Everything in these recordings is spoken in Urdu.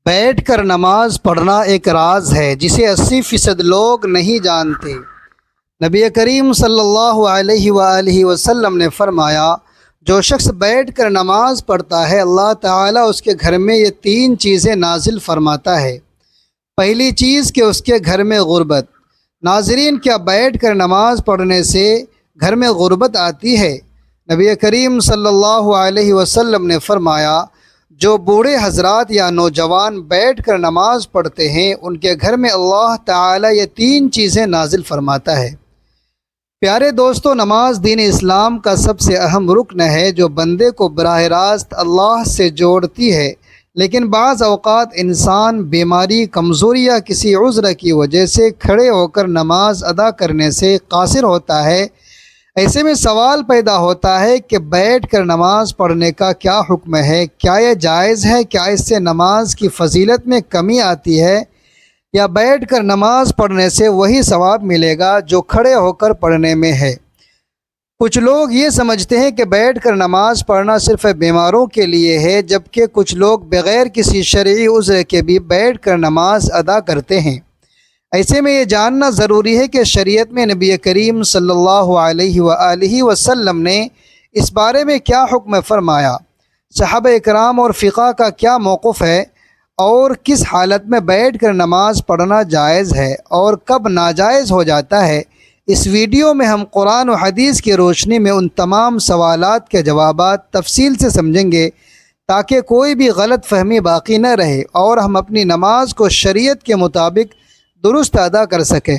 بیٹھ کر نماز پڑھنا ایک راز ہے جسے 80% لوگ نہیں جانتے۔ نبی کریم صلی اللہ علیہ وآلہ وسلم نے فرمایا، جو شخص بیٹھ کر نماز پڑھتا ہے اللہ تعالیٰ اس کے گھر میں یہ 3 چیزیں نازل فرماتا ہے۔ پہلی چیز کہ اس کے گھر میں غربت۔ ناظرین، کیا بیٹھ کر نماز پڑھنے سے گھر میں غربت آتی ہے؟ نبی کریم صلی اللہ علیہ وسلم نے فرمایا، جو بوڑھے حضرات یا نوجوان بیٹھ کر نماز پڑھتے ہیں ان کے گھر میں اللہ تعالیٰ یہ 3 چیزیں نازل فرماتا ہے۔ پیارے دوستو، نماز دین اسلام کا سب سے اہم رکن ہے جو بندے کو براہ راست اللہ سے جوڑتی ہے، لیکن بعض اوقات انسان بیماری، کمزوری یا کسی عذر کی وجہ سے کھڑے ہو کر نماز ادا کرنے سے قاصر ہوتا ہے۔ ایسے میں سوال پیدا ہوتا ہے کہ بیٹھ کر نماز پڑھنے کا کیا حکم ہے؟ کیا یہ جائز ہے؟ کیا اس سے نماز کی فضیلت میں کمی آتی ہے؟ یا بیٹھ کر نماز پڑھنے سے وہی ثواب ملے گا جو کھڑے ہو کر پڑھنے میں ہے؟ کچھ لوگ یہ سمجھتے ہیں کہ بیٹھ کر نماز پڑھنا صرف بیماروں کے لیے ہے، جبکہ کچھ لوگ بغیر کسی شرعی عذر کے بھی بیٹھ کر نماز ادا کرتے ہیں۔ ایسے میں یہ جاننا ضروری ہے کہ شریعت میں نبی کریم صلی اللہ علیہ وآلہ وسلم نے اس بارے میں کیا حکم فرمایا، صحابہ اکرام اور فقہ کا کیا موقف ہے، اور کس حالت میں بیٹھ کر نماز پڑھنا جائز ہے اور کب ناجائز ہو جاتا ہے۔ اس ویڈیو میں ہم قرآن و حدیث کی روشنی میں ان تمام سوالات کے جوابات تفصیل سے سمجھیں گے تاکہ کوئی بھی غلط فہمی باقی نہ رہے اور ہم اپنی نماز کو شریعت کے مطابق درست ادا کر سکیں۔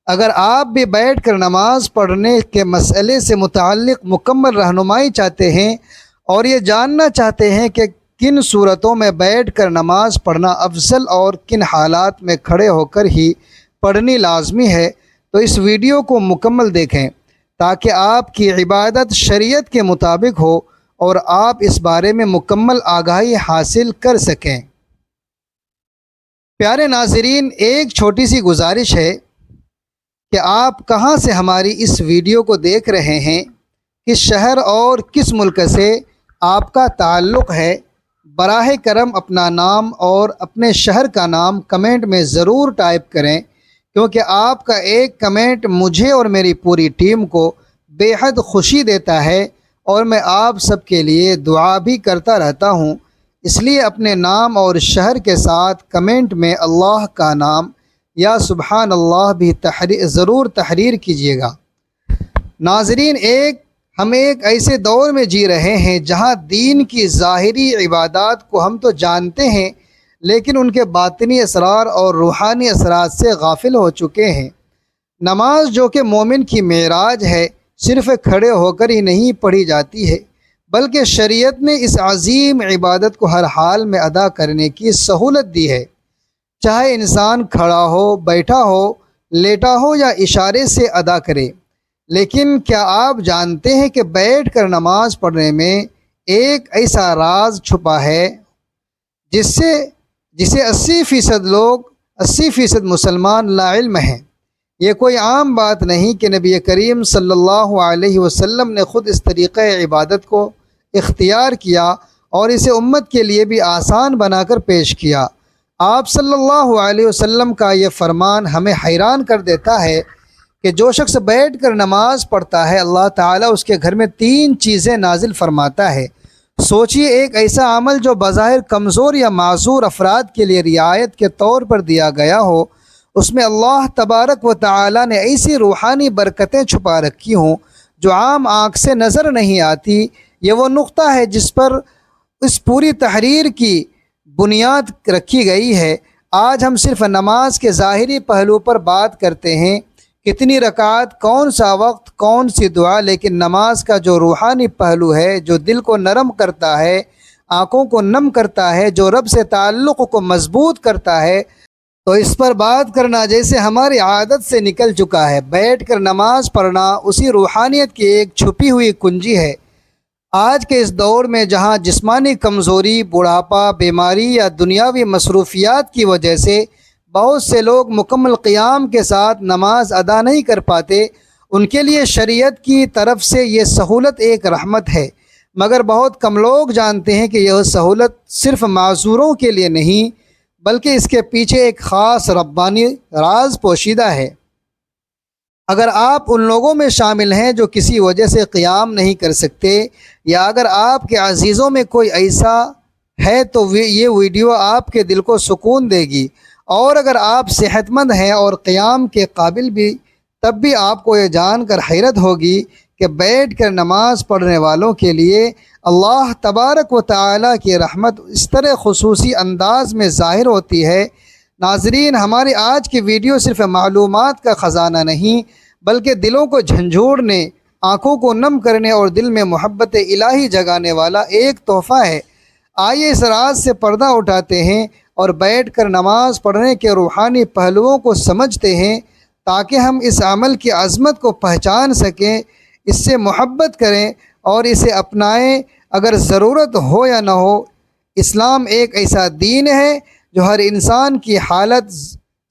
اگر آپ بھی بیٹھ کر نماز پڑھنے کے مسئلے سے متعلق مکمل رہنمائی چاہتے ہیں اور یہ جاننا چاہتے ہیں کہ کن صورتوں میں بیٹھ کر نماز پڑھنا افضل اور کن حالات میں کھڑے ہو کر ہی پڑھنی لازمی ہے، تو اس ویڈیو کو مکمل دیکھیں تاکہ آپ کی عبادت شریعت کے مطابق ہو اور آپ اس بارے میں مکمل آگاہی حاصل کر سکیں۔ پیارے ناظرین، ایک چھوٹی سی گزارش ہے کہ آپ کہاں سے ہماری اس ویڈیو کو دیکھ رہے ہیں، کس شہر اور کس ملک سے آپ کا تعلق ہے، براہ کرم اپنا نام اور اپنے شہر کا نام کمنٹ میں ضرور ٹائپ کریں، کیونکہ آپ کا ایک کمنٹ مجھے اور میری پوری ٹیم کو بے حد خوشی دیتا ہے اور میں آپ سب کے لیے دعا بھی کرتا رہتا ہوں۔ اس لیے اپنے نام اور شہر کے ساتھ کمنٹ میں اللہ کا نام یا سبحان اللہ بھی ضرور تحریر کیجیے گا۔ ناظرین، ہم ایک ایسے دور میں جی رہے ہیں جہاں دین کی ظاہری عبادات کو ہم تو جانتے ہیں، لیکن ان کے باطنی اسرار اور روحانی اثرات سے غافل ہو چکے ہیں۔ نماز جو کہ مومن کی معراج ہے، صرف کھڑے ہو کر ہی نہیں پڑھی جاتی ہے، بلکہ شریعت نے اس عظیم عبادت کو ہر حال میں ادا کرنے کی سہولت دی ہے، چاہے انسان کھڑا ہو، بیٹھا ہو، لیٹا ہو یا اشارے سے ادا کرے۔ لیکن کیا آپ جانتے ہیں کہ بیٹھ کر نماز پڑھنے میں ایک ایسا راز چھپا ہے جسے 80% مسلمان لا علم ہیں؟ یہ کوئی عام بات نہیں کہ نبی کریم صلی اللہ علیہ وسلم نے خود اس طریقہ عبادت کو اختیار کیا اور اسے امت کے لیے بھی آسان بنا کر پیش کیا۔ آپ صلی اللہ علیہ وسلم کا یہ فرمان ہمیں حیران کر دیتا ہے کہ جو شخص بیٹھ کر نماز پڑھتا ہے اللہ تعالیٰ اس کے گھر میں 3 چیزیں نازل فرماتا ہے۔ سوچئے، ایک ایسا عمل جو بظاہر کمزور یا معذور افراد کے لیے رعایت کے طور پر دیا گیا ہو، اس میں اللہ تبارک و تعالیٰ نے ایسی روحانی برکتیں چھپا رکھی ہوں جو عام آنکھ سے نظر نہیں آتی۔ یہ وہ نقطہ ہے جس پر اس پوری تحریر کی بنیاد رکھی گئی ہے۔ آج ہم صرف نماز کے ظاہری پہلو پر بات کرتے ہیں، کتنی رکعت، کون سا وقت، کون سی دعا، لیکن نماز کا جو روحانی پہلو ہے، جو دل کو نرم کرتا ہے، آنکھوں کو نم کرتا ہے، جو رب سے تعلق کو مضبوط کرتا ہے، تو اس پر بات کرنا جیسے ہماری عادت سے نکل چکا ہے۔ بیٹھ کر نماز پڑھنا اسی روحانیت کی ایک چھپی ہوئی کنجی ہے۔ آج کے اس دور میں جہاں جسمانی کمزوری، بڑھاپا، بیماری یا دنیاوی مصروفیات کی وجہ سے بہت سے لوگ مکمل قیام کے ساتھ نماز ادا نہیں کر پاتے، ان کے لیے شریعت کی طرف سے یہ سہولت ایک رحمت ہے، مگر بہت کم لوگ جانتے ہیں کہ یہ سہولت صرف معذوروں کے لیے نہیں بلکہ اس کے پیچھے ایک خاص ربانی راز پوشیدہ ہے۔ اگر آپ ان لوگوں میں شامل ہیں جو کسی وجہ سے قیام نہیں کر سکتے، یا اگر آپ کے عزیزوں میں کوئی ایسا ہے تو یہ ویڈیو آپ کے دل کو سکون دے گی، اور اگر آپ صحت مند ہیں اور قیام کے قابل بھی، تب بھی آپ کو یہ جان کر حیرت ہوگی کہ بیٹھ کر نماز پڑھنے والوں کے لیے اللہ تبارک و تعالیٰ کی رحمت اس طرح خصوصی انداز میں ظاہر ہوتی ہے۔ ناظرین، ہماری آج کی ویڈیو صرف معلومات کا خزانہ نہیں، بلکہ دلوں کو جھنجھوڑنے، آنکھوں کو نم کرنے اور دل میں محبت الہی جگانے والا ایک تحفہ ہے۔ آئیے اس راز سے پردہ اٹھاتے ہیں اور بیٹھ کر نماز پڑھنے کے روحانی پہلوؤں کو سمجھتے ہیں، تاکہ ہم اس عمل کی عظمت کو پہچان سکیں، اس سے محبت کریں اور اسے اپنائیں، اگر ضرورت ہو یا نہ ہو۔ اسلام ایک ایسا دین ہے جو ہر انسان کی حالت،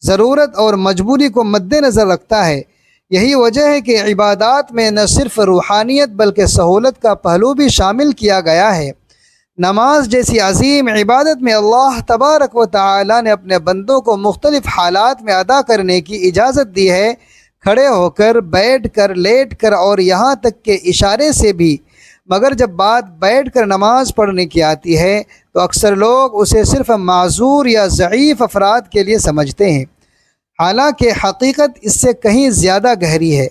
ضرورت اور مجبوری کو مد نظر رکھتا ہے۔ یہی وجہ ہے کہ عبادات میں نہ صرف روحانیت بلکہ سہولت کا پہلو بھی شامل کیا گیا ہے۔ نماز جیسی عظیم عبادت میں اللہ تبارک و تعالی نے اپنے بندوں کو مختلف حالات میں ادا کرنے کی اجازت دی ہے، کھڑے ہو کر، بیٹھ کر، لیٹ کر اور یہاں تک کہ اشارے سے بھی۔ مگر جب بات بیٹھ کر نماز پڑھنے کی آتی ہے تو اکثر لوگ اسے صرف معذور یا ضعیف افراد کے لیے سمجھتے ہیں، حالانکہ حقیقت اس سے کہیں زیادہ گہری ہے۔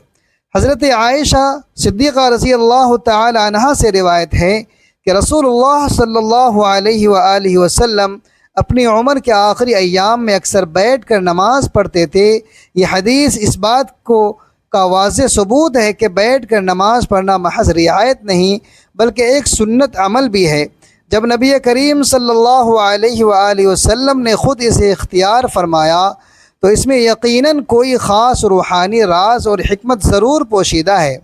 حضرت عائشہ صدیقہ رضی اللہ تعالی عنہا سے روایت ہے کہ رسول اللہ صلی اللہ علیہ وآلہ وسلم اپنی عمر کے آخری ایام میں اکثر بیٹھ کر نماز پڑھتے تھے۔ یہ حدیث اس بات کا واضح ثبوت ہے کہ بیٹھ کر نماز پڑھنا محض رعایت نہیں بلکہ ایک سنت عمل بھی ہے۔ جب نبی کریم صلی اللہ علیہ وآلہ وسلم نے خود اسے اختیار فرمایا تو اس میں یقیناً کوئی خاص روحانی راز اور حکمت ضرور پوشیدہ ہے۔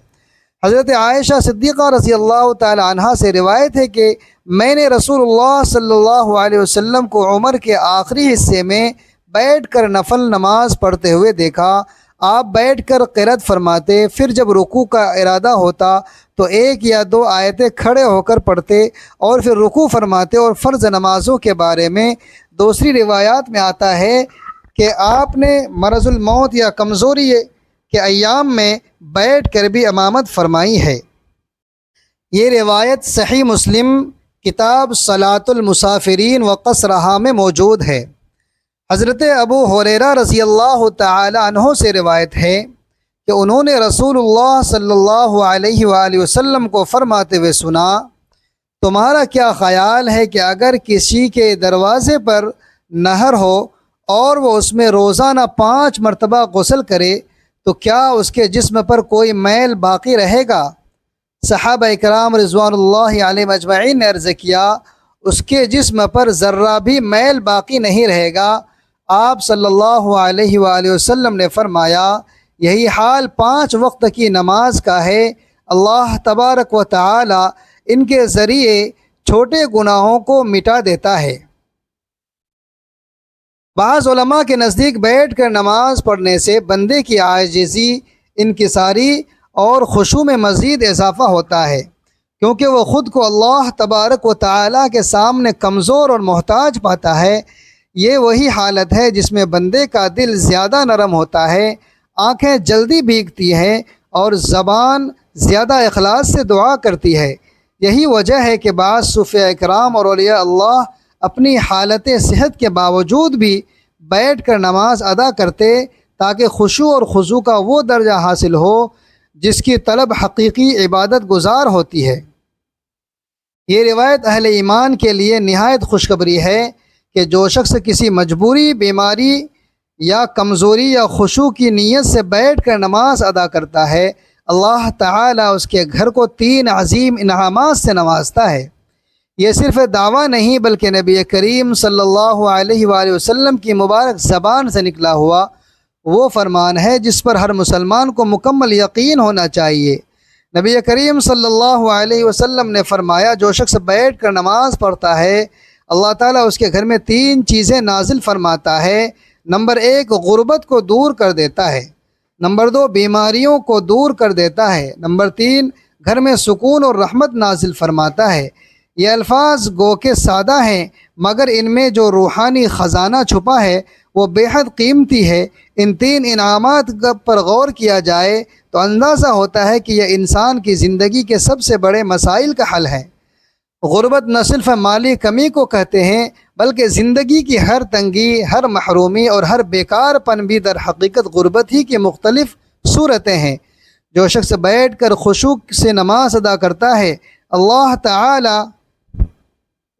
حضرت عائشہ صدیقہ رضی اللہ تعالی عنہا سے روایت ہے کہ میں نے رسول اللہ صلی اللہ علیہ وسلم کو عمر کے آخری حصے میں بیٹھ کر نفل نماز پڑھتے ہوئے دیکھا۔ آپ بیٹھ کر قرأت فرماتے، پھر جب رکوع کا ارادہ ہوتا تو ایک یا دو آیتیں کھڑے ہو کر پڑھتے اور پھر رکوع فرماتے، اور فرض نمازوں کے بارے میں دوسری روایات میں آتا ہے کہ آپ نے مرض الموت یا کمزوری کے ایام میں بیٹھ کر بھی امامت فرمائی ہے۔ یہ روایت صحیح مسلم کتاب صلاۃ المسافرین و قصرہا میں موجود ہے۔ حضرت ابو ہریرہ رضی اللہ تعالی عنہ سے روایت ہے کہ انہوں نے رسول اللہ صلی اللہ علیہ وآلہ وسلم کو فرماتے ہوئے سنا، تمہارا کیا خیال ہے کہ اگر کسی کے دروازے پر نہر ہو اور وہ اس میں روزانہ 5 مرتبہ غسل کرے تو کیا اس کے جسم پر کوئی میل باقی رہے گا؟ صحابہ اکرام رضوان اللہ علیہم اجمعین نے عرض کیا، اس کے جسم پر ذرہ بھی میل باقی نہیں رہے گا۔ آپ صلی اللہ علیہ وآلہ وسلم نے فرمایا، یہی حال 5 وقت کی نماز کا ہے۔ اللہ تبارک و تعالی ان کے ذریعے چھوٹے گناہوں کو مٹا دیتا ہے۔ بعض علماء کے نزدیک بیٹھ کر نماز پڑھنے سے بندے کی عاجزی، انکساری اور خشوع میں مزید اضافہ ہوتا ہے، کیونکہ وہ خود کو اللہ تبارک و تعالی کے سامنے کمزور اور محتاج پاتا ہے۔ یہ وہی حالت ہے جس میں بندے کا دل زیادہ نرم ہوتا ہے، آنکھیں جلدی بھیگتی ہیں اور زبان زیادہ اخلاص سے دعا کرتی ہے۔ یہی وجہ ہے کہ بعض صوفیاء اکرام اور اولیاء اللہ اپنی حالت صحت کے باوجود بھی بیٹھ کر نماز ادا کرتے تاکہ خشوع اور خضوع کا وہ درجہ حاصل ہو جس کی طلب حقیقی عبادت گزار ہوتی ہے۔ یہ روایت اہل ایمان کے لیے نہایت خوشخبری ہے کہ جو شخص کسی مجبوری، بیماری یا کمزوری یا خشوع کی نیت سے بیٹھ کر نماز ادا کرتا ہے، اللہ تعالیٰ اس کے گھر کو 3 عظیم انعامات سے نوازتا ہے۔ یہ صرف دعویٰ نہیں بلکہ نبی کریم صلی اللہ علیہ وآلہ وسلم کی مبارک زبان سے نکلا ہوا وہ فرمان ہے جس پر ہر مسلمان کو مکمل یقین ہونا چاہیے۔ نبی کریم صلی اللہ علیہ وسلم نے فرمایا، جو شخص بیٹھ کر نماز پڑھتا ہے اللہ تعالیٰ اس کے گھر میں 3 چیزیں نازل فرماتا ہے۔ نمبر 1 غربت کو دور کر دیتا ہے، نمبر 2 بیماریوں کو دور کر دیتا ہے، نمبر 3 گھر میں سکون اور رحمت نازل فرماتا ہے۔ یہ الفاظ گو کہ سادہ ہیں مگر ان میں جو روحانی خزانہ چھپا ہے وہ بے حد قیمتی ہے۔ ان 3 انعامات پر غور کیا جائے تو اندازہ ہوتا ہے کہ یہ انسان کی زندگی کے سب سے بڑے مسائل کا حل ہے۔ غربت نہ صرف مالی کمی کو کہتے ہیں بلکہ زندگی کی ہر تنگی، ہر محرومی اور ہر بیکار پن بھی در حقیقت غربت ہی کی مختلف صورتیں ہیں۔ جو شخص بیٹھ کر خشوع سے نماز ادا کرتا ہے، اللہ تعالی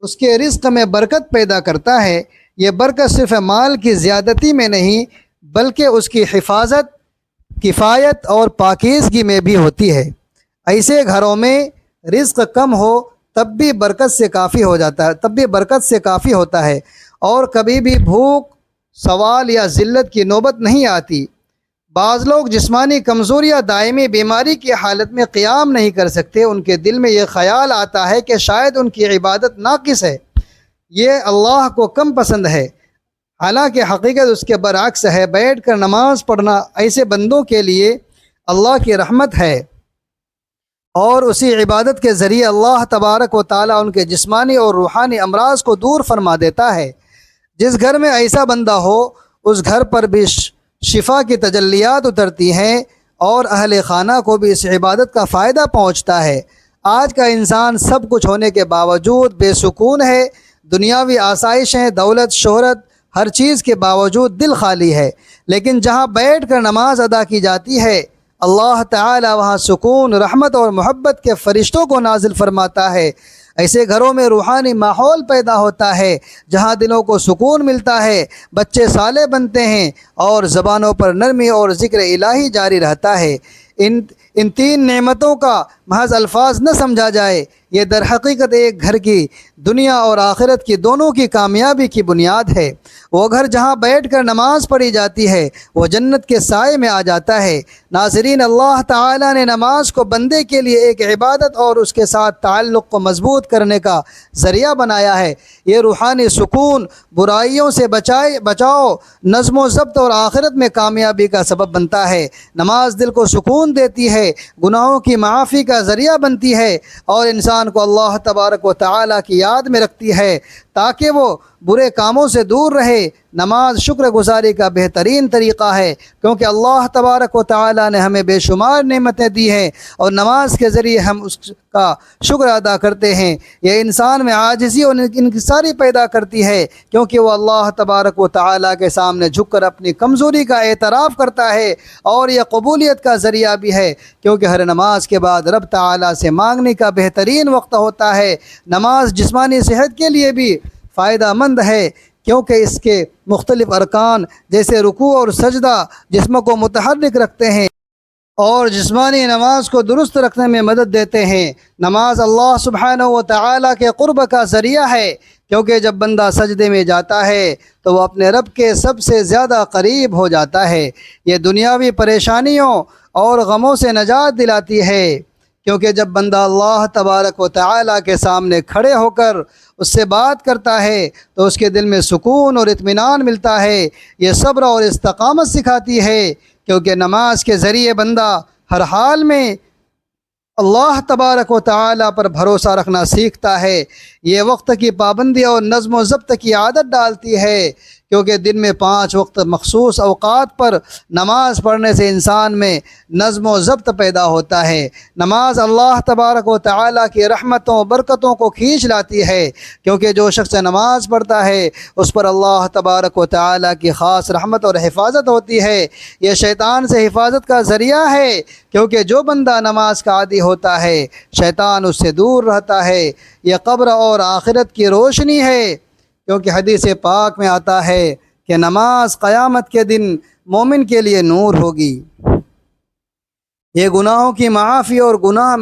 اس کے رزق میں برکت پیدا کرتا ہے۔ یہ برکت صرف مال کی زیادتی میں نہیں بلکہ اس کی حفاظت، کفایت اور پاکیزگی میں بھی ہوتی ہے۔ ایسے گھروں میں رزق کم ہو تب بھی برکت سے کافی ہوتا ہے اور کبھی بھی بھوک، سوال یا ذلت کی نوبت نہیں آتی۔ بعض لوگ جسمانی کمزوری یا دائمی بیماری کی حالت میں قیام نہیں کر سکتے۔ ان کے دل میں یہ خیال آتا ہے کہ شاید ان کی عبادت ناقص ہے، یہ اللہ کو کم پسند ہے، حالانکہ حقیقت اس کے برعکس ہے۔ بیٹھ کر نماز پڑھنا ایسے بندوں کے لیے اللہ کی رحمت ہے اور اسی عبادت کے ذریعے اللہ تبارک و تعالیٰ ان کے جسمانی اور روحانی امراض کو دور فرما دیتا ہے۔ جس گھر میں ایسا بندہ ہو اس گھر پر بھی شفا کی تجلیات اترتی ہیں اور اہل خانہ کو بھی اس عبادت کا فائدہ پہنچتا ہے۔ آج کا انسان سب کچھ ہونے کے باوجود بے سکون ہے، دنیاوی آسائشیں، دولت، شہرت، ہر چیز کے باوجود دل خالی ہے۔ لیکن جہاں بیٹھ کر نماز ادا کی جاتی ہے اللہ تعالی وہاں سکون، رحمت اور محبت کے فرشتوں کو نازل فرماتا ہے۔ ایسے گھروں میں روحانی ماحول پیدا ہوتا ہے جہاں دلوں کو سکون ملتا ہے، بچے صالح بنتے ہیں اور زبانوں پر نرمی اور ذکر الہی جاری رہتا ہے۔ ان 3 نعمتوں کا محض الفاظ نہ سمجھا جائے، یہ در حقیقت ایک گھر کی دنیا اور آخرت کی دونوں کی کامیابی کی بنیاد ہے۔ وہ گھر جہاں بیٹھ کر نماز پڑھی جاتی ہے وہ جنت کے سائے میں آ جاتا ہے۔ ناظرین، اللہ تعالیٰ نے نماز کو بندے کے لیے ایک عبادت اور اس کے ساتھ تعلق کو مضبوط کرنے کا ذریعہ بنایا ہے۔ یہ روحانی سکون، برائیوں سے بچاؤ، نظم و ضبط اور آخرت میں کامیابی کا سبب بنتا ہے۔ نماز دل کو سکون دیتی ہے، گناہوں کی معافی کا ذریعہ بنتی ہے اور انسان کو اللہ تبارک و تعالیٰ کی یاد میں رکھتی ہے تاکہ وہ برے کاموں سے دور رہے۔ نماز شکر گزاری کا بہترین طریقہ ہے کیونکہ اللہ تبارک و تعالیٰ نے ہمیں بے شمار نعمتیں دی ہیں اور نماز کے ذریعے ہم اس کا شکر ادا کرتے ہیں۔ یہ انسان میں عاجزی اور انکساری پیدا کرتی ہے کیونکہ وہ اللہ تبارک و تعالیٰ کے سامنے جھک کر اپنی کمزوری کا اعتراف کرتا ہے، اور یہ قبولیت کا ذریعہ بھی ہے کیونکہ ہر نماز کے بعد رب تعالیٰ سے مانگنے کا بہترین وقت ہوتا ہے۔ نماز جسمانی صحت کے لیے بھی فائدہ مند ہے کیونکہ اس کے مختلف ارکان جیسے رکوع اور سجدہ جسم کو متحرک رکھتے ہیں اور جسمانی نماز کو درست رکھنے میں مدد دیتے ہیں۔ نماز اللہ سبحانہ و تعالیٰ کے قرب کا ذریعہ ہے کیونکہ جب بندہ سجدے میں جاتا ہے تو وہ اپنے رب کے سب سے زیادہ قریب ہو جاتا ہے۔ یہ دنیاوی پریشانیوں اور غموں سے نجات دلاتی ہے کیونکہ جب بندہ اللہ تبارک و تعالیٰ کے سامنے کھڑے ہو کر اس سے بات کرتا ہے تو اس کے دل میں سکون اور اطمینان ملتا ہے۔ یہ صبر اور استقامت سکھاتی ہے کیونکہ نماز کے ذریعے بندہ ہر حال میں اللہ تبارک و تعالیٰ پر بھروسہ رکھنا سیکھتا ہے۔ یہ وقت کی پابندی اور نظم و ضبط کی عادت ڈالتی ہے کیونکہ دن میں 5 وقت مخصوص اوقات پر نماز پڑھنے سے انسان میں نظم و ضبط پیدا ہوتا ہے۔ نماز اللہ تبارک و تعالیٰ کی رحمتوں برکتوں کو کھینچ لاتی ہے کیونکہ جو شخص نماز پڑھتا ہے اس پر اللہ تبارک و تعالیٰ کی خاص رحمت اور حفاظت ہوتی ہے۔ یہ شیطان سے حفاظت کا ذریعہ ہے کیونکہ جو بندہ نماز کا عادی ہوتا ہے شیطان اس سے دور رہتا ہے۔ یہ قبر اور آخرت کی روشنی ہے کیونکہ حدیث پاک میں آتا ہے کہ نماز قیامت کے دن مومن کے لیے نور ہوگی۔ یہ گناہوں کی معافی اور گناہ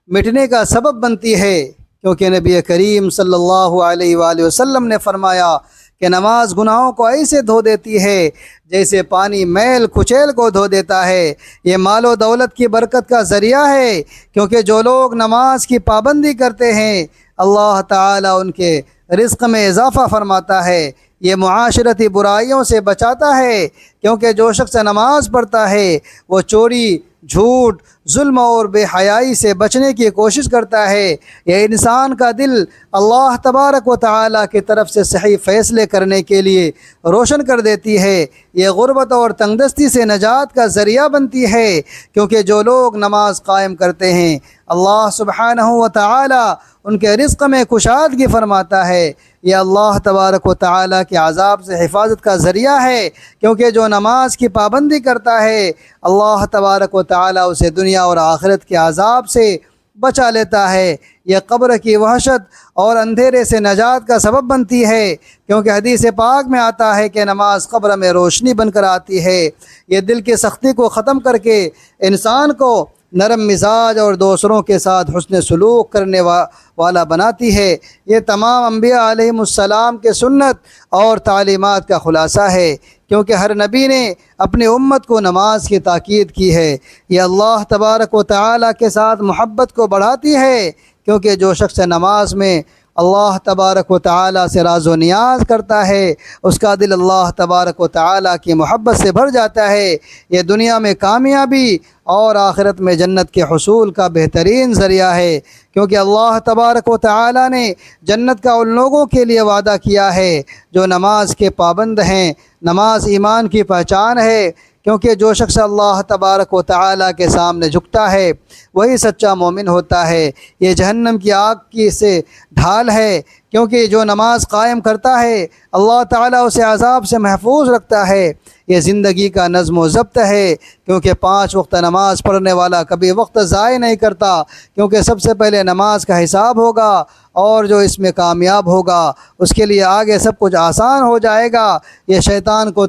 مٹنے کا سبب بنتی ہے کیونکہ نبی کریم صلی اللہ علیہ وآلہ وسلم نے فرمایا کہ نماز گناہوں کو ایسے دھو دیتی ہے جیسے پانی میل کچیل کو دھو دیتا ہے۔ یہ مال و دولت کی برکت کا ذریعہ ہے کیونکہ جو لوگ نماز کی پابندی کرتے ہیں اللہ تعالیٰ ان کے رزق میں اضافہ فرماتا ہے۔ یہ معاشرتی برائیوں سے بچاتا ہے کیونکہ جو شخص نماز پڑھتا ہے وہ چوری، جھوٹ، ظلم اور بے حیائی سے بچنے کی کوشش کرتا ہے، یہ انسان کا دل اللہ تبارک و تعالیٰ کی طرف سے صحیح فیصلے کرنے کے لیے روشن کر دیتی ہے۔ یہ غربت اور تنگدستی سے نجات کا ذریعہ بنتی ہے، کیونکہ جو لوگ نماز قائم کرتے ہیں اللہ سبحانہ و تعالیٰ ان کے رزق میں کشادگی فرماتا ہے۔ یہ اللہ تبارک و تعالیٰ کے عذاب سے حفاظت کا ذریعہ ہے، کیونکہ جو نماز کی پابندی کرتا ہے اللہ تبارک و تعالیٰ اسے دنیا اور آخرت کے عذاب سے بچا لیتا ہے۔ یہ قبر کی وحشت اور اندھیرے سے نجات کا سبب بنتی ہے، کیونکہ حدیث پاک میں آتا ہے کہ نماز قبر میں روشنی بن کر آتی ہے۔ یہ دل کی سختی کو ختم کر کے انسان کو نرم مزاج اور دوسروں کے ساتھ حسن سلوک کرنے والا بناتی ہے۔ یہ تمام انبیاء علیہم السلام کے سنت اور تعلیمات کا خلاصہ ہے، کیونکہ ہر نبی نے اپنی امت کو نماز کی تاکید کی ہے۔ یہ اللہ تبارک و تعالیٰ کے ساتھ محبت کو بڑھاتی ہے، کیونکہ جو شخص نماز میں اللہ تبارک و تعالیٰ سے راز و نیاز کرتا ہے اس کا دل اللہ تبارک و تعالیٰ کی محبت سے بھر جاتا ہے۔ یہ دنیا میں کامیابی اور آخرت میں جنت کے حصول کا بہترین ذریعہ ہے، کیونکہ اللہ تبارک و تعالیٰ نے جنت کا ان لوگوں کے لیے وعدہ کیا ہے جو نماز کے پابند ہیں۔ نماز ایمان کی پہچان ہے، کیونکہ جو شخص اللہ تبارک و تعالیٰ کے سامنے جھکتا ہے وہی سچا مومن ہوتا ہے۔ یہ جہنم کی آگ کی سے ڈھال ہے، کیونکہ جو نماز قائم کرتا ہے اللہ تعالیٰ اسے عذاب سے محفوظ رکھتا ہے۔ یہ زندگی کا نظم و ضبط ہے، کیونکہ 5 وقت نماز پڑھنے والا کبھی وقت ضائع نہیں کرتا، کیونکہ سب سے پہلے نماز کا حساب ہوگا، اور جو اس میں کامیاب ہوگا اس کے لیے آگے سب کچھ آسان ہو جائے گا۔ یہ شیطان کو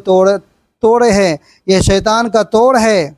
توڑے ہیں، یہ شیطان کا توڑ ہے،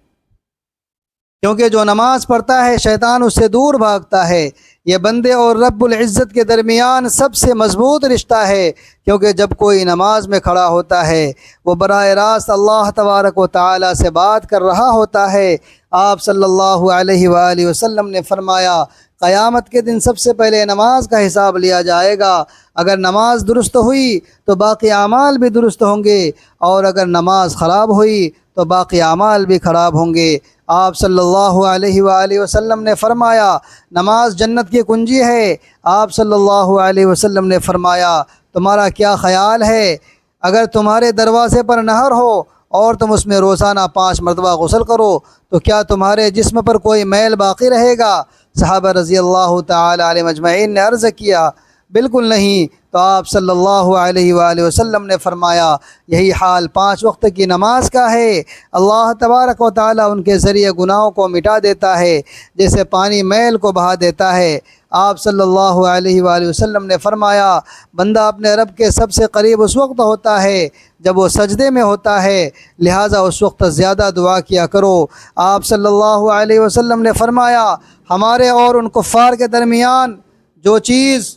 کیونکہ جو نماز پڑھتا ہے شیطان اس سے دور بھاگتا ہے۔ یہ بندے اور رب العزت کے درمیان سب سے مضبوط رشتہ ہے، کیونکہ جب کوئی نماز میں کھڑا ہوتا ہے وہ براہ راست اللہ تبارک و تعالیٰ سے بات کر رہا ہوتا ہے۔ آپ صلی اللہ علیہ وآلہ وسلم نے فرمایا قیامت کے دن سب سے پہلے نماز کا حساب لیا جائے گا۔ اگر نماز درست ہوئی تو باقی اعمال بھی درست ہوں گے، اور اگر نماز خراب ہوئی تو باقی اعمال بھی خراب ہوں گے۔ آپ صلی اللہ علیہ وآلہ وسلم نے فرمایا نماز جنت کی کنجی ہے۔ آپ صلی اللہ علیہ وسلم نے فرمایا تمہارا کیا خیال ہے اگر تمہارے دروازے پر نہر ہو اور تم اس میں روزانہ 5 مرتبہ غسل کرو تو کیا تمہارے جسم پر کوئی میل باقی رہے گا؟ صحابہ رضی اللہ تعالی علیہ مجمعین نے عرض کیا بالکل نہیں۔ تو آپ صلی اللہ علیہ وآلہ وسلم نے فرمایا یہی حال 5 وقت کی نماز کا ہے۔ اللہ تبارک و تعالیٰ ان کے ذریعے گناہوں کو مٹا دیتا ہے جیسے پانی میل کو بہا دیتا ہے۔ آپ صلی اللہ علیہ وآلہ وسلم نے فرمایا بندہ اپنے رب کے سب سے قریب اس وقت ہوتا ہے جب وہ سجدے میں ہوتا ہے، لہٰذا اس وقت زیادہ دعا کیا کرو۔ آپ صلی اللہ علیہ وسلم نے فرمایا ہمارے اور ان کفار کے درمیان جو چیز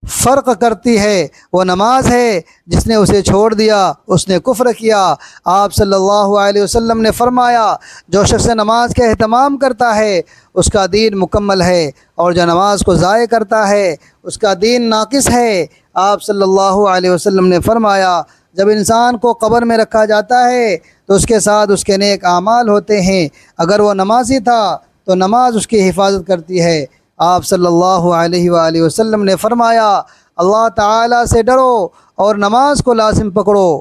فرق کرتی ہے وہ نماز ہے، جس نے اسے چھوڑ دیا اس نے کفر کیا۔ آپ صلی اللہ علیہ وسلم نے فرمایا جو شخص نماز کا اہتمام کرتا ہے اس کا دین مکمل ہے، اور جو نماز کو ضائع کرتا ہے اس کا دین ناقص ہے۔ آپ صلی اللہ علیہ وسلم نے فرمایا جب انسان کو قبر میں رکھا جاتا ہے تو اس کے ساتھ اس کے نیک اعمال ہوتے ہیں، اگر وہ نمازی تھا تو نماز اس کی حفاظت کرتی ہے۔ آپ صلی اللہ علیہ وآلہ وسلم نے فرمایا اللہ تعالیٰ سے ڈرو اور نماز کو لازم پکڑو،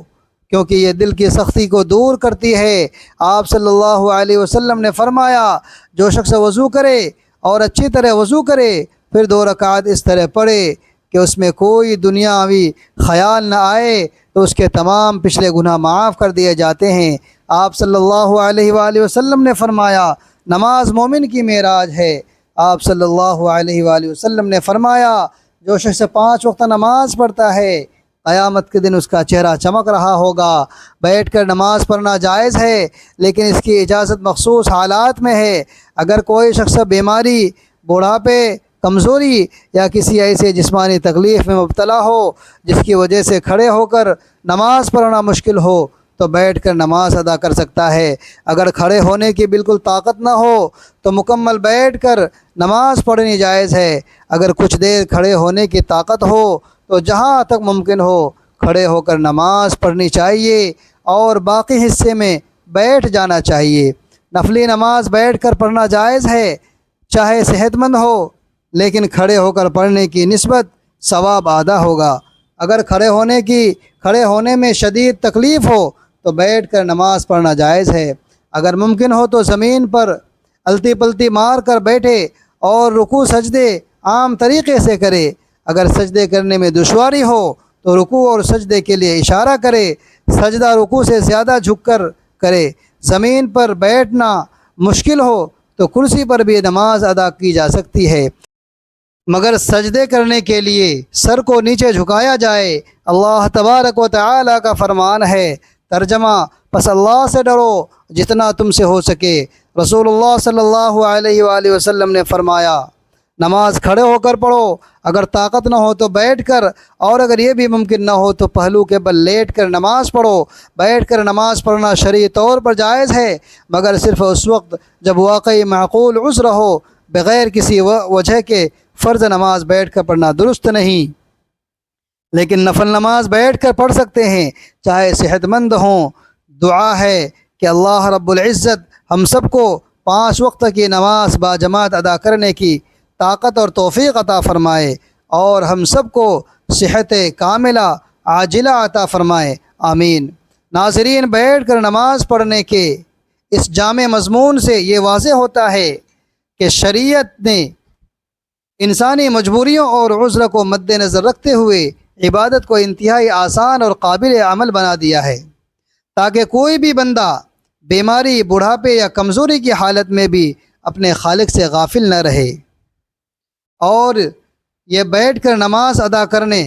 کیونکہ یہ دل کی سختی کو دور کرتی ہے۔ آپ صلی اللہ علیہ وسلم نے فرمایا جو شخص وضو کرے اور اچھی طرح وضو کرے پھر 2 رکعت اس طرح پڑھے کہ اس میں کوئی دنیاوی خیال نہ آئے تو اس کے تمام پچھلے گناہ معاف کر دیے جاتے ہیں۔ آپ صلی اللہ علیہ وآلہ وسلم نے فرمایا نماز مومن کی معراج ہے۔ آپ صلی اللہ علیہ وآلہ وسلم نے فرمایا جو شخص 5 وقت نماز پڑھتا ہے قیامت کے دن اس کا چہرہ چمک رہا ہوگا۔ بیٹھ کر نماز پڑھنا جائز ہے، لیکن اس کی اجازت مخصوص حالات میں ہے۔ اگر کوئی شخص بیماری، بوڑھاپے، کمزوری یا کسی ایسے جسمانی تکلیف میں مبتلا ہو جس کی وجہ سے کھڑے ہو کر نماز پڑھنا مشکل ہو تو بیٹھ کر نماز ادا کر سکتا ہے۔ اگر کھڑے ہونے کی بالکل طاقت نہ ہو تو مکمل بیٹھ کر نماز پڑھنی جائز ہے۔ اگر کچھ دیر کھڑے ہونے کی طاقت ہو تو جہاں تک ممکن ہو کھڑے ہو کر نماز پڑھنی چاہیے اور باقی حصے میں بیٹھ جانا چاہیے۔ نفلی نماز بیٹھ کر پڑھنا جائز ہے، چاہے صحت مند ہو، لیکن کھڑے ہو کر پڑھنے کی نسبت ثواب آدھا ہوگا۔ اگر کھڑے ہونے میں شدید تکلیف ہو تو بیٹھ کر نماز پڑھنا جائز ہے۔ اگر ممکن ہو تو زمین پر الٹی پلٹی مار کر بیٹھے اور رکوع سجدے عام طریقے سے کرے۔ اگر سجدے کرنے میں دشواری ہو تو رکوع اور سجدے کے لیے اشارہ کرے، سجدہ رکوع سے زیادہ جھک کر کرے۔ زمین پر بیٹھنا مشکل ہو تو کرسی پر بھی نماز ادا کی جا سکتی ہے، مگر سجدے کرنے کے لیے سر کو نیچے جھکایا جائے۔ اللہ تبارک و تعالی کا فرمان ہے، ترجمہ: پس اللہ سے ڈرو جتنا تم سے ہو سکے۔ رسول اللہ صلی اللہ علیہ وآلہ وسلم نے فرمایا، نماز کھڑے ہو کر پڑھو، اگر طاقت نہ ہو تو بیٹھ کر، اور اگر یہ بھی ممکن نہ ہو تو پہلو کے بل لیٹ کر نماز پڑھو۔ بیٹھ کر نماز پڑھنا شرعی طور پر جائز ہے، مگر صرف اس وقت جب واقعی معقول عذر ہو۔ بغیر کسی وجہ کے فرض نماز بیٹھ کر پڑھنا درست نہیں، لیکن نفل نماز بیٹھ کر پڑھ سکتے ہیں، چاہے صحت مند ہوں۔ دعا ہے کہ اللہ رب العزت ہم سب کو 5 وقت کی نماز باجماعت ادا کرنے کی طاقت اور توفیق عطا فرمائے، اور ہم سب کو صحت کاملہ عاجلہ عطا فرمائے، آمین۔ ناظرین، بیٹھ کر نماز پڑھنے کے اس جامع مضمون سے یہ واضح ہوتا ہے کہ شریعت نے انسانی مجبوریوں اور عذر کو مد نظر رکھتے ہوئے عبادت کو انتہائی آسان اور قابل عمل بنا دیا ہے، تاکہ کوئی بھی بندہ بیماری، بڑھاپے یا کمزوری کی حالت میں بھی اپنے خالق سے غافل نہ رہے۔ اور یہ بیٹھ کر نماز ادا کرنے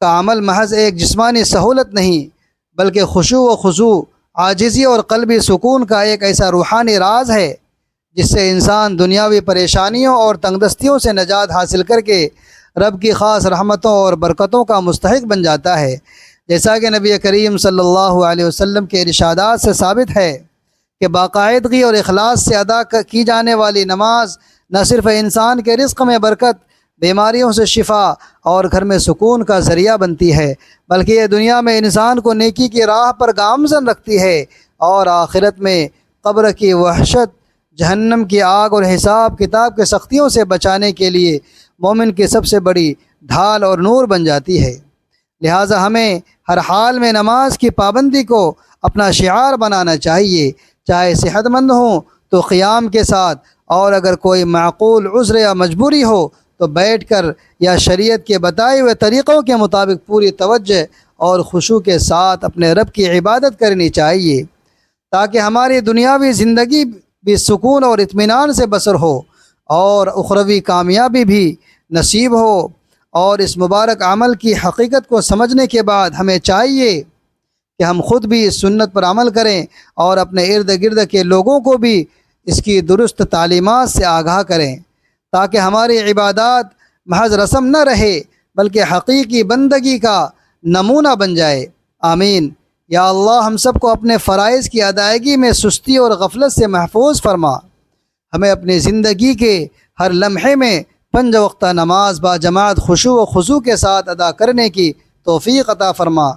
کا عمل محض ایک جسمانی سہولت نہیں، بلکہ خشوع و خضوع، عاجزی اور قلبی سکون کا ایک ایسا روحانی راز ہے جس سے انسان دنیاوی پریشانیوں اور تنگ دستیوں سے نجات حاصل کر کے رب کی خاص رحمتوں اور برکتوں کا مستحق بن جاتا ہے۔ جیسا کہ نبی کریم صلی اللہ علیہ وسلم کے ارشادات سے ثابت ہے کہ باقاعدگی اور اخلاص سے ادا کی جانے والی نماز نہ صرف انسان کے رزق میں برکت، بیماریوں سے شفا اور گھر میں سکون کا ذریعہ بنتی ہے، بلکہ یہ دنیا میں انسان کو نیکی کی راہ پر گامزن رکھتی ہے، اور آخرت میں قبر کی وحشت، جہنم کی آگ اور حساب کتاب کے سختیوں سے بچانے کے لیے مومن کی سب سے بڑی ڈھال اور نور بن جاتی ہے۔ لہٰذا ہمیں ہر حال میں نماز کی پابندی کو اپنا شعار بنانا چاہیے، چاہے صحت مند ہوں تو قیام کے ساتھ، اور اگر کوئی معقول عذر یا مجبوری ہو تو بیٹھ کر یا شریعت کے بتائے ہوئے طریقوں کے مطابق پوری توجہ اور خشوع کے ساتھ اپنے رب کی عبادت کرنی چاہیے، تاکہ ہماری دنیاوی زندگی بھی سکون اور اطمینان سے بسر ہو اور اخروی کامیابی بھی نصیب ہو۔ اور اس مبارک عمل کی حقیقت کو سمجھنے کے بعد ہمیں چاہیے کہ ہم خود بھی اس سنت پر عمل کریں اور اپنے ارد گرد کے لوگوں کو بھی اس کی درست تعلیمات سے آگاہ کریں، تاکہ ہماری عبادات محض رسم نہ رہے بلکہ حقیقی بندگی کا نمونہ بن جائے، آمین۔ یا اللہ، ہم سب کو اپنے فرائض کی ادائیگی میں سستی اور غفلت سے محفوظ فرما، ہمیں اپنی زندگی کے ہر لمحے میں 5 وقتہ نماز باجماعت خشوع و خضوع کے ساتھ ادا کرنے کی توفیق عطا فرما،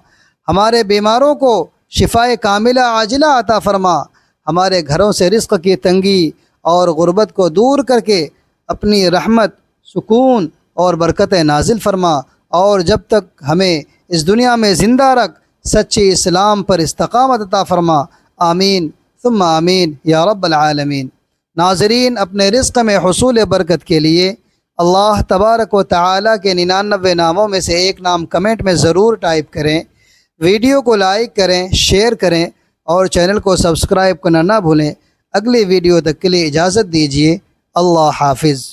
ہمارے بیماروں کو شفائے کاملہ عاجلہ عطا فرما، ہمارے گھروں سے رزق کی تنگی اور غربت کو دور کر کے اپنی رحمت، سکون اور برکت نازل فرما، اور جب تک ہمیں اس دنیا میں زندہ رکھ سچی اسلام پر استقامت عطا فرما، آمین ثم آمین یا رب العالمین۔ ناظرین، اپنے رزق میں حصول برکت کے لیے اللہ تبارک و تعالیٰ کے 99 ناموں میں سے ایک نام کمنٹ میں ضرور ٹائپ کریں، ویڈیو کو لائک کریں، شیئر کریں اور چینل کو سبسکرائب کرنا نہ بھولیں۔ اگلی ویڈیو تک کے لیے اجازت دیجیے، اللہ حافظ۔